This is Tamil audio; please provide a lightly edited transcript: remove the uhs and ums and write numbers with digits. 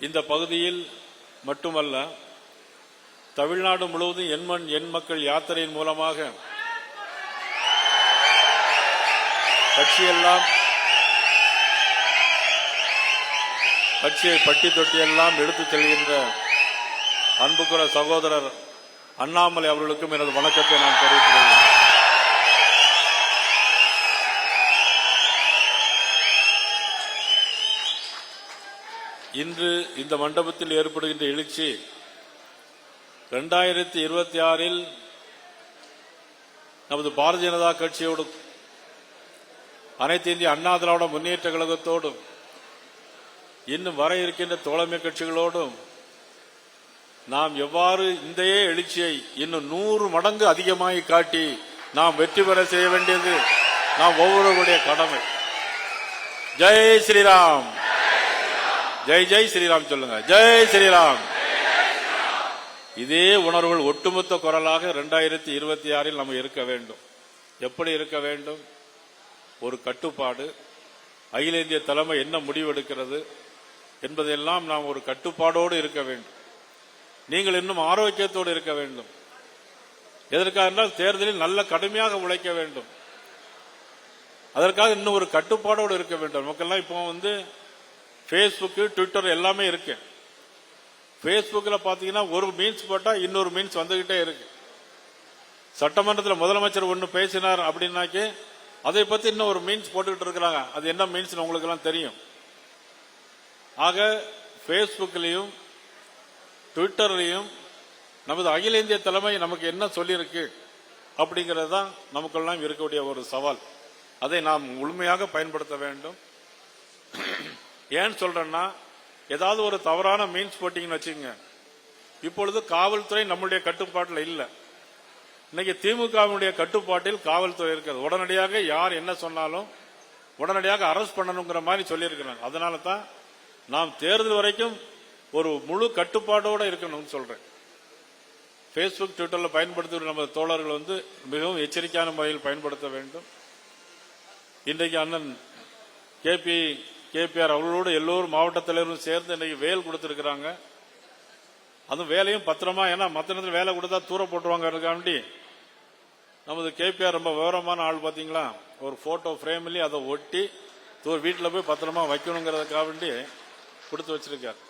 இந்த பகுதியில் மட்டுமல்ல, தமிழ்நாடு முழுவதும் எண்மண் எண் மக்கள் யாத்திரையின் மூலமாக கட்சியை பட்டி தொட்டியெல்லாம் எடுத்துச் செல்கின்ற அன்புக்குற சகோதரர் அண்ணாமலை அவர்களுக்கும் எனது வணக்கத்தை நான் தெரிவித்துள்ளேன். இன்று இந்த மண்டபத்தில் ஏற்படுகின்ற எழுச்சி 2026 நமது பாரதிய ஜனதா கட்சியோடு அனைத்து இந்திய அண்ணா திராவிட முன்னேற்ற கழகத்தோடும் இன்னும் வர இருக்கின்ற தோழமை கட்சிகளோடும் நாம் எவ்வாறு இந்த எழுச்சியை இன்னும் 100 மடங்கு அதிகமாகி காட்டி நாம் வெற்றி பெற செய்ய வேண்டியது நாம் ஒவ்வொருவருடைய கடமை. ஜெய் ஸ்ரீராம், ஜெய் ஜெய் ஸ்ரீராம் சொல்லுங்க. ஜெய் ஸ்ரீராம். இதே உணர்வுகள் ஒட்டுமொத்த குரலாக 2026 நம்ம இருக்க வேண்டும். எப்படி இருக்க வேண்டும்? ஒரு கட்டுப்பாடு, அகில இந்திய தலைமை என்ன முடிவெடுக்கிறது என்பதெல்லாம் நாம் ஒரு கட்டுப்பாடோடு இருக்க வேண்டும். நீங்கள் இன்னும் ஆரோக்கியத்தோடு இருக்க வேண்டும். எதற்காக என்றால் தேர்தலில் நல்ல கடுமையாக உழைக்க வேண்டும். அதற்காக இன்னும் ஒரு கட்டுப்பாடோடு இருக்க வேண்டும். நமக்கெல்லாம் இப்போ பேஸ்புக், ட்விட்டர் எல்லாமே இருக்கு. பேஸ்புக்கில் பார்த்தீங்கன்னா ஒரு மீன்ஸ் போட்டால் இன்னொரு மீன்ஸ் வந்துகிட்டே இருக்கு. சட்டமன்றத்தில் முதலமைச்சர் ஒன்று பேசினார் அப்படின்னாக்கே அதை பற்றி இன்னும் ஒரு மீன்ஸ் போட்டுக்கிட்டு இருக்கிறாங்க. அது என்ன மீன்ஸ் உங்களுக்கு எல்லாம் தெரியும். ஆக பேஸ்புக்லையும் ட்விட்டர்லையும் நமது அகில இந்திய தலைமை நமக்கு என்ன சொல்லியிருக்கு அப்படிங்கிறது தான் நமக்கெல்லாம் இருக்கக்கூடிய ஒரு சவால். அதை நாம் முழுமையாக பயன்படுத்த வேண்டும். ஏன் சொல்றேன்னா, ஏதாவது ஒரு தவறான மீன்ஸ் போட்டீங்கன்னு வச்சுக்கோங்க, இப்பொழுது காவல்துறை நம்முடைய கட்டுப்பாட்டில் இல்லை. இன்னைக்கு திமுகவுடைய கட்டுப்பாட்டில் காவல்துறை இருக்கிறது. உடனடியாக யார் என்ன சொன்னாலும் உடனடியாக அரெஸ்ட் பண்ணணுங்கிற மாதிரி சொல்லியிருக்கிறாங்க. அதனால தான் நாம் தேர்தல் வரைக்கும் ஒரு முழு கட்டுப்பாடோடு இருக்கணும்னு சொல்றேன். பேஸ்புக், ட்விட்டரில் பயன்படுத்துகிற நம்ம தோழர்கள் மிகவும் எச்சரிக்கையான முறையில் பயன்படுத்த வேண்டும். இன்றைக்கு அண்ணன் கேபிஆர் அவர்களோடு எல்லோரும் மாவட்ட தலைவரும் சேர்ந்து இன்னைக்கு வேல் கொடுத்திருக்கிறாங்க. அதுவும் வேலையும் பத்திரமா, ஏன்னா மற்ற நேரத்தில் வேலை கொடுத்தா தூர போட்டுருவாங்க. நமது கேபிஆர் ரொம்ப விவரமான ஆள். பாத்தீங்களா, ஒரு போட்டோ ஃப்ரேம்லயே அதை ஒட்டி வீட்டில் போய் பத்திரமா வைக்கணுங்கிறதுக்காக வேண்டி கொடுத்து வச்சிருக்காரு.